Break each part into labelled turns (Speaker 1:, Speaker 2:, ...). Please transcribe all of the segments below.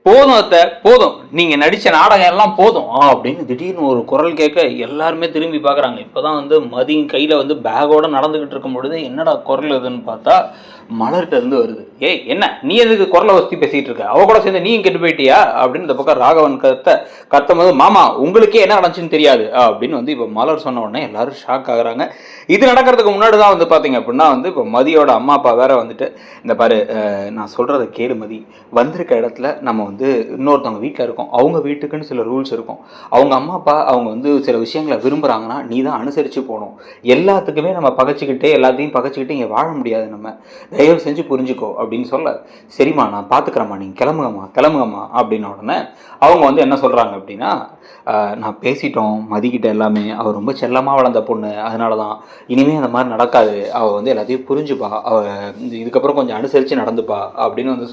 Speaker 1: போதும் அத்தை, போதும், நீங்க நடிச்ச நாடகம் எல்லாம் போதும் அப்படின்னு திடீர்னு ஒரு குரல் கேட்க எல்லாருமே திரும்பி பார்க்குறாங்க. இப்போதான் வந்து மதியம் கையில் வந்து பேக்கோட நடந்துகிட்டு இருக்கும் பொழுது என்னடா குரல் எதுன்னு பார்த்தா மலர்கிட்ட இருந்து வருது. ஏய் என்ன நீ எதுக்கு குரலை வசதி பேசிட்டு இருக்க, அவ கூட சேர்ந்து நீயும் கெட்டு போயிட்டியா அப்படின்னு இந்த பக்கம் ராகவன் கத்தும் போது மாமா உங்களுக்கே என்ன நடந்துச்சுன்னு தெரியாது அப்படின்னு வந்து இப்போ மலர் சொன்ன உடனே எல்லாரும் ஷாக் ஆகுறாங்க. இது நடக்கிறதுக்கு முன்னாடி தான் வந்து பார்த்தீங்க அப்படின்னா வந்து இப்போ மதியோட அம்மா அப்பா வேற வந்துட்டு இந்த பாரு நான் சொல்கிறத கேளு மதி, வந்திருக்க இடத்துல நம்ம வந்து இன்னொருத்தவங்க வீட்டில் இருக்கோம், அவங்க வீட்டுக்குன்னு சில ரூல்ஸ் இருக்கும், அவங்க அம்மா அப்பா அவங்க வந்து சில விஷயங்களை விரும்புகிறாங்கன்னா நீ தான் அனுசரித்து போகணும், எல்லாத்துக்குமே நம்ம எல்லாத்தையும் பகச்சிக்கிட்டு இங்கே வாழ முடியாது, நம்ம தயவு செஞ்சு புரிஞ்சுக்கோ அப்படின்னு சொல்ல, சரிம்மா நான் பார்த்துக்கிறேம்மா நீங்கள் கிளம்புங்கம்மா அப்படின்ன உடனே அவங்க வந்து என்ன சொல்கிறாங்க அப்படின்னா நான் பேசிட்டோம் மதிக்கிட்ட எல்லாமே, அவள் ரொம்ப செல்லமாக வளர்ந்த பொண்ணு, அதனால தான் இனிமேல் அந்த மாதிரி நடக்காது, அவள் வந்து எல்லாத்தையும் புரிஞ்சுப்பா, அவள் இதுக்கப்புறம் கொஞ்சம் அனுசரித்து நடந்துப்பா அப்படின்னு வந்து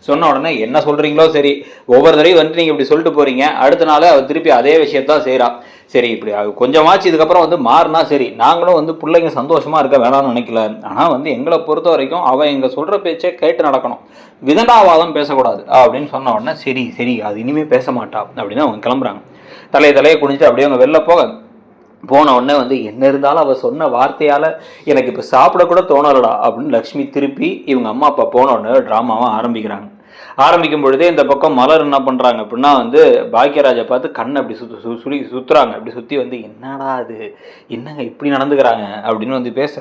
Speaker 1: சொன்ன உடனே என்ன சொல்கிறீங்களோ சரி, ஒவ்வொரு தடவையும் வந்துட்டு நீங்கள் இப்படி சொல்லிட்டு போகிறீங்க, அடுத்த நாள் அவள் திருப்பி அதே விஷயத்தான் செய்கிறான், சரி இப்படி கொஞ்சமாச்சு இதுக்கப்புறம் வந்து மாறினா சரி, நாங்களும் வந்து பிள்ளைங்க சந்தோஷமாக இருக்க வேணாம்னு நினைக்கல, ஆனால் வந்து எங்களை பொறுத்த வரைக்கும் அவன் எங்கள் சொல்கிற பேச்சை கேட்டு நடக்கணும், விதண்டாவாதம் பேசக்கூடாது அப்படின்னு சொன்ன உடனே சரி சரி அது இனிமேல் பேச மாட்டா அப்படின்னு அவங்க கிளம்புறாங்க. தலையை குனிஞ்சிட்டு அப்படியே அவங்க வெளில போன உடனே வந்து என்ன இருந்தாலும் அவள் சொன்ன வார்த்தையால் எனக்கு இப்போ சாப்பிடக்கூட தோணலடா அப்படின்னு லக்ஷ்மி திருப்பி இவங்க அம்மா அப்பா போன உடனே ட்ராமாவை ஆரம்பிக்கும் பொழுதே இந்த பக்கம் மலர் என்ன பண்ணுறாங்க அப்படின்னா வந்து பாக்கியராஜை பார்த்து கண்ணை அப்படி சுற்றுறாங்க, அப்படி சுற்றி வந்து என்னடா அது என்னங்க இப்படி நடந்துக்கிறாங்க அப்படின்னு வந்து பேச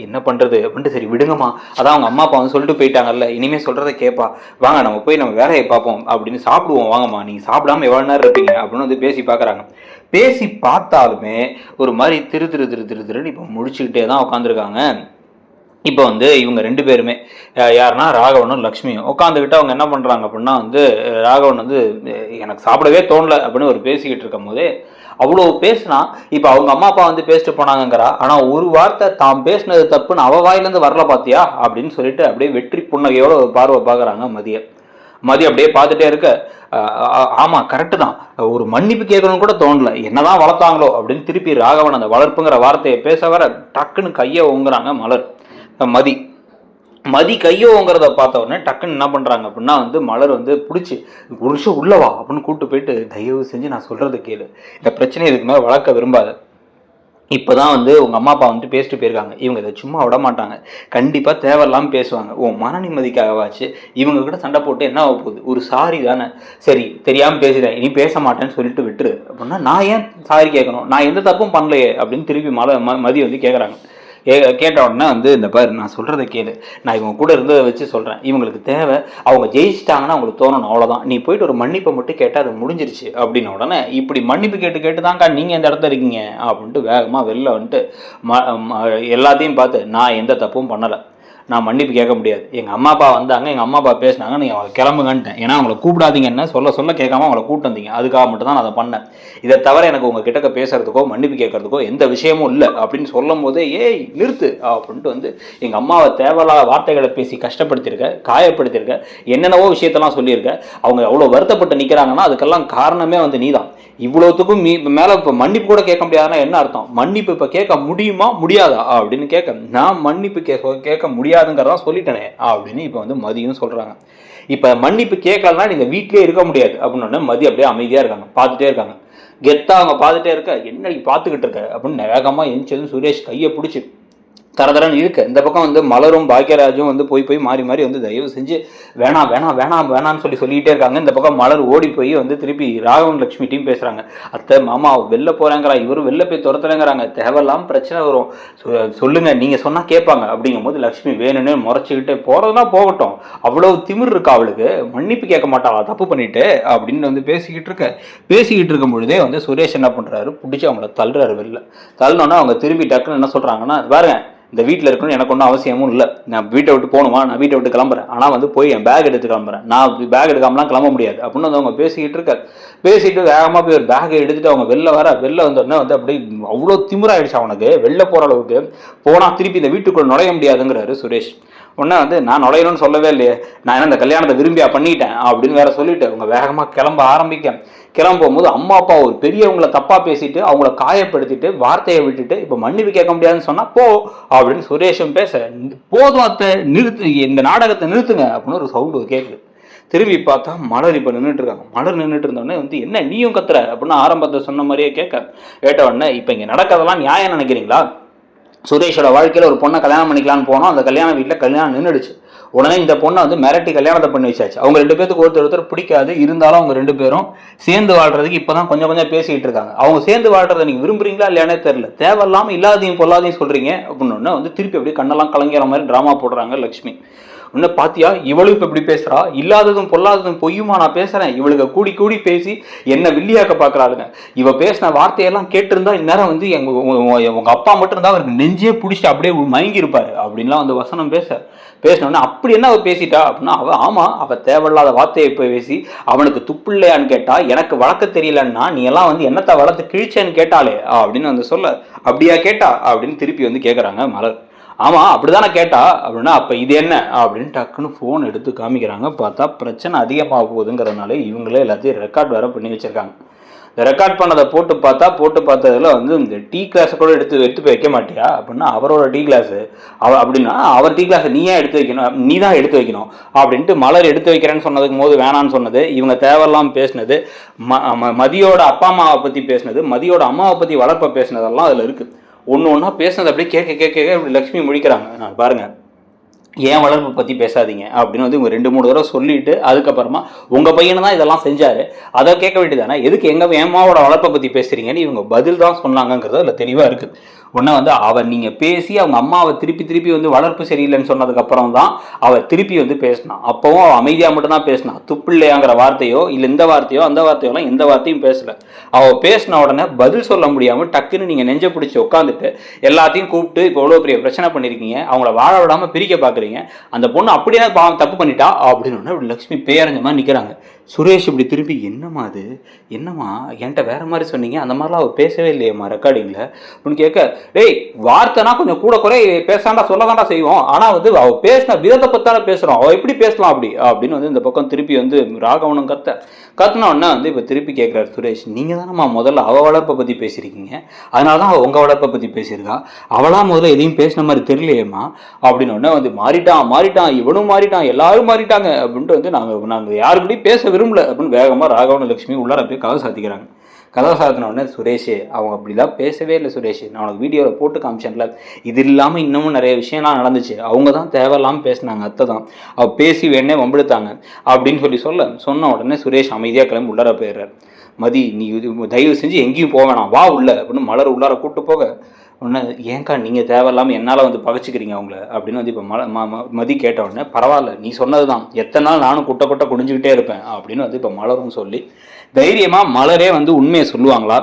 Speaker 1: என்ன பண்ணுறது அப்படின்ட்டு சரி விடுங்கம்மா, அதான் அவங்க அம்மா அப்பா வந்து சொல்லிட்டு போயிட்டாங்கல்ல, இனிமேல் சொல்கிறத கேட்பா, வாங்க நம்ம போய் நம்ம வேலையை பார்ப்போம் அப்படின்னு சாப்பிடுவோம், வாங்கம்மா நீங்கள் சாப்பிடாம எவ்வளோ நேரம் இருப்பீங்க அப்படின்னு வந்து பேசி பார்க்குறாங்க. பேசி பார்த்தாலுமே ஒரு மாதிரி திருன்னு இப்போ முடிச்சுக்கிட்டே தான் உட்காந்துருக்காங்க. இப்போ வந்து இவங்க ரெண்டு பேருமே யாருன்னா ராகவனும் லக்ஷ்மியும் உட்காந்துக்கிட்டு அவங்க என்ன பண்ணுறாங்க அப்படின்னா வந்து ராகவன் வந்து எனக்கு சாப்பிடவே தோணலை அப்படின்னு ஒரு பேசிக்கிட்டு இருக்கும் போதே அவ்வளோ பேசினா இப்போ அவங்க அம்மா அப்பா வந்து பேசிட்டு போனாங்கிறா, ஆனால் ஒரு வார்த்தை தாம் பேசினது தப்புன்னு அவ வாயிலேருந்து வரல பார்த்தியா அப்படின்னு சொல்லிட்டு அப்படியே வெற்றி புன்னகையோட ஒரு பார்வை பார்க்குறாங்க மதியம் அப்படியே பார்த்துட்டே இருக்க, ஆமாம் கரெக்டு தான், ஒரு மன்னிப்பு கேட்கணும்னு கூட தோணல, என்னதான் வளர்த்தாங்களோ அப்படின்னு திருப்பி ராகவன் அந்த வளர்ப்புங்கிற வார்த்தையை பேச வர டக்குன்னு கையை ஓங்குறாங்க மதி கையோங்கிறத பார்த்த உடனே டக்குன்னு என்ன பண்ணுறாங்க அப்படின்னா வந்து மலர் வந்து பிடிச்சி ஒரு நிமிஷம் உள்ளவா அப்படின்னு கூப்பிட்டு போயிட்டு தயவு செஞ்சு நான் சொல்கிறத கேளு, இந்த பிரச்சனை இதுக்கு மேலே வளர்க்க விரும்பாத, இப்போ தான் வந்து உங்கள் அம்மா அப்பா வந்துட்டு பேசிட்டு போயிருக்காங்க, இவங்க இதை சும்மா விட மாட்டாங்க, கண்டிப்பாக தேவையில்லாமல் பேசுவாங்க, உன் மன நிம்மதிக்காகவாச்சு இவங்க கிட்ட சண்டை போட்டு என்ன ஆக போகுது, ஒரு சாரி தானே, சரி தெரியாமல் பேசுகிறேன் இனி பேச மாட்டேன்னு சொல்லிட்டு விட்டுரு அப்படின்னா நான் ஏன் சாரி கேட்கணும், நான் எந்த தப்பும் பண்ணலையே அப்படின்னு திருப்பி மதி வந்து கேட்குறாங்க. கேட்ட உடனே வந்து இந்த பாரு நான் சொல்கிறத கேளு, நான் இவங்க கூட இருந்ததை வச்சு சொல்கிறேன், இவங்களுக்கு தேவை அவங்க ஜெயிச்சிட்டாங்கன்னா அவங்களுக்கு தோணணும், அவ்வளோதான், நீ போயிட்டு ஒரு மன்னிப்பை மட்டும் கேட்டால் அது முடிஞ்சிருச்சு அப்படின்ன உடனே இப்படி மன்னிப்பு கேட்டு தான்க்கா நீங்கள் எந்த இடத்துல இருக்கீங்க அப்படின்ட்டு வேகமாக வெளில வந்துட்டு எல்லாத்தையும் பார்த்து நான் எந்த தப்பும் பண்ணலை, நான் மன்னிப்பு கேட்க முடியாது, எங்கள் அம்மா அப்பா வந்தாங்க, எங்கள் அம்மா அப்பா பேசினாங்க, நீங்கள் அவங்களை கிளம்புங்கன்ட்டேன், ஏன்னா அவங்கள கூப்பிடாதீங்கன்னு சொல்ல கேட்காம அவங்கள கூப்பிட்டு வந்தீங்க, அதுக்காக மட்டும் தான் நான் அதை பண்ணேன், இதை தவிர எனக்கு உங்கள் கிட்டக்க பேசுறதுக்கோ மன்னிப்பு கேட்கறதுக்கோ எந்த விஷயமும் இல்லை அப்படின்னு சொல்லும் போதே ஏய் நிறுத்து அப்படின்ட்டு வந்து எங்கள் அம்மாவை தேவையில்லாத வார்த்தைகளை பேசி கஷ்டப்படுத்தியிருக்க, காயப்படுத்தியிருக்க, என்னென்னவோ விஷயத்தெல்லாம் சொல்லியிருக்க, அவங்க அவ்வளோ வருத்தப்பட்டு நிற்கிறாங்கன்னா அதுக்கெல்லாம் காரணமே வந்து நீ தான், இவ்வளோத்துக்கும் மேலே இப்போ மன்னிப்பு கூட கேட்க முடியாதுன்னா என்ன அர்த்தம், மன்னிப்பு இப்போ கேட்க முடியுமா முடியாதா அப்படின்னு கேட்க, நான் மன்னிப்பு கேட்க முடியாதுங்கிறதா சொல்லிட்டேனே அப்படின்னு இப்போ வந்து மதியும் சொல்கிறாங்க. இப்போ மன்னிப்பு கேட்கலன்னா நீங்கள் வீட்டிலே இருக்க முடியாது அப்படின்னு மதி அப்படியே அமைதியாக இருக்காங்க, பார்த்துட்டே இருக்காங்க, கெத்தாக அவங்க பார்த்துட்டே இருக்க, என்ன பார்த்துக்கிட்டு இருக்க அப்படின்னு வேகமாக எந்திரிச்சதும் சுரேஷ் கையை பிடிச்சி தரதரன்னு இருக்கு. இந்த பக்கம் வந்து மலரும் பாக்கியராஜும் வந்து போய் மாறி வந்து தயவு செஞ்சு வேணான்னு சொல்லிக்கிட்டே இருக்காங்க. இந்த பக்கம் மலர் ஓடி போய் வந்து திருப்பி ராகவன் லட்சுமி டீம் பேசுறாங்க, அத்தை மாமா வெளில போறாங்கிறா, இவரும் வெளில போய் துரத்துறேங்கிறாங்க, தேவையில்லாம பிரச்சனை வரும், சொல்லுங்க நீங்க சொன்னா கேட்பாங்க அப்படிங்கும் போது லட்சுமி வேணும்னு முறைச்சிக்கிட்டு போறதுனா போகட்டும், அவ்வளவு திமிர் இருக்கா அவளுக்கு, மன்னிப்பு கேட்க மாட்டாளா தப்பு பண்ணிட்டு அப்படின்னு வந்து பேசிக்கிட்டு இருக்கும் பொழுதே வந்து சுரேஷ் என்ன பண்றாரு, பிடிச்சி அவங்கள தள்ளுறாரு வெளில. தள்ளினோன்னா அவங்க திரும்பி டக்குன்னு என்ன சொல்றாங்கன்னா, பாருங்க இந்த வீட்டில் இருக்கணும்னு எனக்கு ஒன்றும் அவசியமும் இல்லை, நான் வீட்டை விட்டு போகணுமா, நான் வீட்டை விட்டு கிளம்புறேன், ஆனால் வந்து போய் என் பேக் எடுத்து கிளம்புறேன், நான் பேக் எடுக்காமலாம் கிளம்ப முடியாது அப்படின்னு வந்து அவங்க பேசிட்டு வேகமாக போய் ஒரு பேக்கை எடுத்துட்டு அவங்க வெளில வந்தோடனே வந்து அப்படி அவ்வளோ திமிராயிடுச்சு அவனுக்கு, வெளில போகிற அளவுக்கு போனால் திருப்பி இந்த வீட்டுக்குள்ள நுழைய முடியாதுங்கிறாரு சுரேஷ். உடனே வந்து நான் நுழையணும்னு சொல்லவே இல்லையே, நான் என்ன இந்த கல்யாணத்தை விரும்பியா பண்ணிட்டேன் அப்படின்னு வேற சொல்லிட்டு அவங்க வேகமாக கிளம்பும் போது அம்மா அப்பா ஒரு பெரியவங்களை தப்பா பேசிட்டு அவங்கள காயப்படுத்திட்டு வார்த்தையை விட்டுட்டு இப்போ மன்னிப்பு கேட்க முடியாதுன்னு சொன்னா போ அப்படின்னு சுரேஷும் பேச, போதும் அத்தை நிறுத்து, இந்த நாடகத்தை நிறுத்துங்க அப்படின்னு ஒரு சவுண்டு கேட்குது. திரும்பி பார்த்தா மலர் இப்போ நின்றுட்டு இருக்காங்க. மலர் நின்றுட்டு இருந்தோடனே வந்து என்ன நீயும் கத்துற அப்படின்னு ஆரம்பத்தை சொன்ன மாதிரியே கேட்ட உடனே இப்போ இங்கே நடக்கிறதெல்லாம் நியாயம் நினைக்கிறீங்களா? சுரேஷோட வாழ்க்கையில் ஒரு பொண்ணை கல்யாணம் பண்ணிக்கலான்னு போனோம். அந்த கல்யாண வீட்டில் கல்யாணம் நின்றுடுச்சு. உடனே இந்த பொண்ணை வந்து மிரட்டி கல்யாணத்தை பண்ணி வச்சாச்சு. அவங்க 2 பேருக்கு ஒருத்தர் பிடிக்காது. இருந்தாலும் அவங்க 2 பேரும் சேர்ந்து வாழ்றதுக்கு இப்போதான் கொஞ்சம் பேசிக்கிட்டு இருக்காங்க. அவங்க சேர்ந்து வாழ்றதை நீங்கள் விரும்புறீங்களா இல்லையானே தெரியல. தேவையில்லாமல் இல்லாதையும் பொல்லாதையும் சொல்றீங்க அப்படின்னு வந்து திருப்பி அப்படியே கண்ணெல்லாம் கலங்கிற மாதிரி ட்ராமா போடுறாங்க லக்ஷ்மி. இன்னும் பாத்தியா இவளும் இப்போ இப்படி பேசுறா, இல்லாததும் பொல்லாததும் பொய்யுமா நான் பேசுறேன். இவளுக்கு கூடி பேசி என்ன வில்லியாக்க பார்க்குறாளுங்க. இவ பேசின வார்த்தையெல்லாம் கேட்டிருந்தா இந்நேரம் வந்து உங்க அப்பா மட்டும் இருந்தா அவருக்கு நெஞ்சே பிடிச்சிட்டு அப்படியே மயங்கி இருப்பாரு அப்படின்லாம் வந்து வசனம் பேசினோடனே அப்படி என்ன அவ பேசிட்டா அப்படின்னா, அவ தேவையில்லாத வார்த்தையை பேசி அவனுக்கு துப்பில்லையான்னு கேட்டா, எனக்கு வளர்க்க தெரியலன்னா நீ எல்லாம் வந்து என்னத்தை வளர்த்து கிழிச்சேன்னு கேட்டாலே அப்படின்னு வந்து சொல்ல, அப்படியா கேட்டா அப்படின்னு திருப்பி வந்து கேட்குறாங்க மலர். ஆமாம் அப்படிதானே கேட்டா அப்படின்னா, அப்போ இது என்ன அப்படின்னு டக்குன்னு ஃபோன் எடுத்து காமிக்கிறாங்க. பார்த்தா பிரச்சனை அதிகமாக போகுதுங்கிறதுனால இவங்களே எல்லாத்தையும் ரெக்கார்ட் வேற பண்ணி வச்சிருக்காங்க. இந்த ரெக்கார்ட் பண்ணதை போட்டு பார்த்ததுல வந்து இந்த டீ கிளாஸை கூட எடுத்து போய் வைக்க மாட்டியா அப்படின்னா, அவரோட டீ கிளாஸு அப்படின்னா அவர் டீ கிளாஸை நீ எடுத்து வைக்கணும், நீ தான் எடுத்து வைக்கணும் அப்படின்ட்டு மலர் எடுத்து வைக்கிறேன்னு சொன்னதுக்கு போது வேணான்னு சொன்னது, இவங்க தேவையில்லாமல் பேசினது, மதியோட அப்பா அம்மாவை பற்றி பேசினது, மதியோட அம்மாவை பற்றி வளர்ப்பை பேசினதெல்லாம் அதில் இருக்குது. ஒன்று பேசுனது அப்படியே கேட்க இப்படி லக்ஷ்மி முடிக்கிறாங்க. நான் பாருங்க, ஏன் வளர்ப்பு பற்றி பேசாதீங்க அப்படின்னு வந்து இவங்க 2-3 தடவை சொல்லிட்டு அதுக்கப்புறமா உங்கள் பையனை தான் இதெல்லாம் செஞ்சாரு, அதை கேட்க வேண்டியதானே, எதுக்கு எங்கள் ஏமாவோட வளர்ப்பை பற்றி பேசுறீங்கன்னு இவங்க பதில் தான் சொன்னாங்கிறது அதில் தெளிவாக இருக்குது. ஒன்று வந்து அவர் நீங்கள் பேசி அவங்க அம்மாவை திருப்பி வந்து வளர்ப்பு சரியில்லைன்னு சொன்னதுக்கப்புறம் தான் அவர் திருப்பி வந்து பேசினான். அப்போவும் அவள் அமைதியாக மட்டும்தான் பேசினான். துப்பிள்ளையாங்கிற வார்த்தையோ இல்லை இந்த வார்த்தையோ அந்த வார்த்தையோலாம் எந்த வார்த்தையும் பேசலை. அவள் பேசின உடனே பதில் சொல்ல முடியாமல் டக்குன்னு நீங்கள் நெஞ்ச பிடிச்சி உட்காந்துட்டு எல்லாத்தையும் கூப்பிட்டு இப்போ எவ்வளோ பெரிய பிரச்சனை பண்ணியிருக்கீங்க, அவங்கள வாழ விடாமல் பிரிக்க பார்க்குறீங்க, அந்த பொண்ணு அப்படியே தப்பு பண்ணிட்டா அப்படின்னு இப்படி லக்ஷ்மி பேரஞ்ச மாதிரி நிற்கிறாங்க. சுரேஷ் இப்படி திருப்பி என்னம்மா என்கிட்ட வேற மாதிரி சொன்னீங்க, அந்த மாதிரிலாம் அவள் பேசவே இல்லையம்மா ரெக்கார்டிங்கில் அப்படின்னு கேட்க, டேய் வார்த்தைனா கொஞ்சம் கூட குறை பேசாண்டா சொல்லதாண்டா செய்வோம், ஆனால் வந்து அவள் பேசின விதத்தை பத்தால பேசுகிறோம், அவள் எப்படி பேசலாம் அப்படின்னு வந்து இந்த பக்கம் திருப்பி வந்து ராகவனும் கத்துன உடனே வந்து இப்போ திருப்பி கேட்குறாரு சுரேஷ், நீங்கள் தானம்மா முதல்ல அவள் வளர்ப்பை பற்றி பேசியிருக்கீங்க, அதனால தான் அவள் உங்கள் வளர்ப்பை பற்றி பேசியிருக்கா, அவளாம் முதல்ல எதையும் பேசின மாதிரி தெரியலையேம்மா அப்படின்னு உடனே வந்து மாறிட்டான் இவனும் மாறிட்டான் எல்லாரும் மாறிட்டாங்க அப்படின்ட்டு வந்து நாங்கள் யாருக்கிட்டையும் பேச விரும்பல அப்படின்னு வேகமாக ராகவன் லட்சுமி உள்ளார போய் கதை சாத்திக்கிறாங்க. கதை சாத்தின உடனே சுரேஷ், அவங்க அப்படிலாம் பேசவே இல்லை சுரேஷ், நான் உனக்கு வீடியோவில் போட்டு காமிச்சேன்ல, இது இல்லாமல் இன்னமும் நிறைய விஷயம்லாம் நடந்துச்சு, அவங்க தான் தேவையில்லாமல் பேசினாங்க, அத்தை தான் அவள் பேசி வேணே வம்பிடுத்தாங்க அப்படின்னு சொன்ன உடனே சுரேஷ் அமைதியாக கிளம்பி உள்ளார போயிடுறாரு. மதி நீ தயவு செஞ்சு எங்கேயும் போக வேணாம், வா உள்ள அப்படின்னு மலர் உள்ளார கூப்பிட்டு போக உடனே, ஏன்க்கா நீங்கள் தேவையில்லாமல் என்னால் வந்து பகைச்சிக்கிறீங்க அவங்கள அப்படின்னு வந்து இப்போ மதி கேட்ட உடனே, பரவாயில்ல நீ சொன்னது தான், எத்தனை நாள் நானும் குட்டை குடிஞ்சுக்கிட்டே இருப்பேன் அப்படின்னு வந்து இப்போ மலரும் சொல்லி தைரியமாக மலரே வந்து உண்மையை சொல்லுவாங்களா,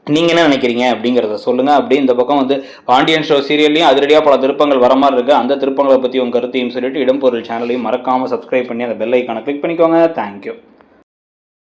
Speaker 1: நீங்கள் என்ன நினைக்கிறீங்க அப்படிங்கிறத சொல்லுங்கள். அப்படி இந்த பக்கம் வந்து பாண்டியன் ஷோ சீரியல்லையும் அதிரடியாக பல திருப்பங்கள் வர மாதிரி இருக்குது. அந்த திருப்பங்களை பற்றி உங்கள் கருத்தையும் சொல்லிட்டு இடம்பொருள் சேனலையும் மறக்காமல் சப்ஸ்கிரைப் பண்ணி அந்த பெல் ஐக்கானை கிளிக் பண்ணிக்கோங்க. தேங்க்யூ.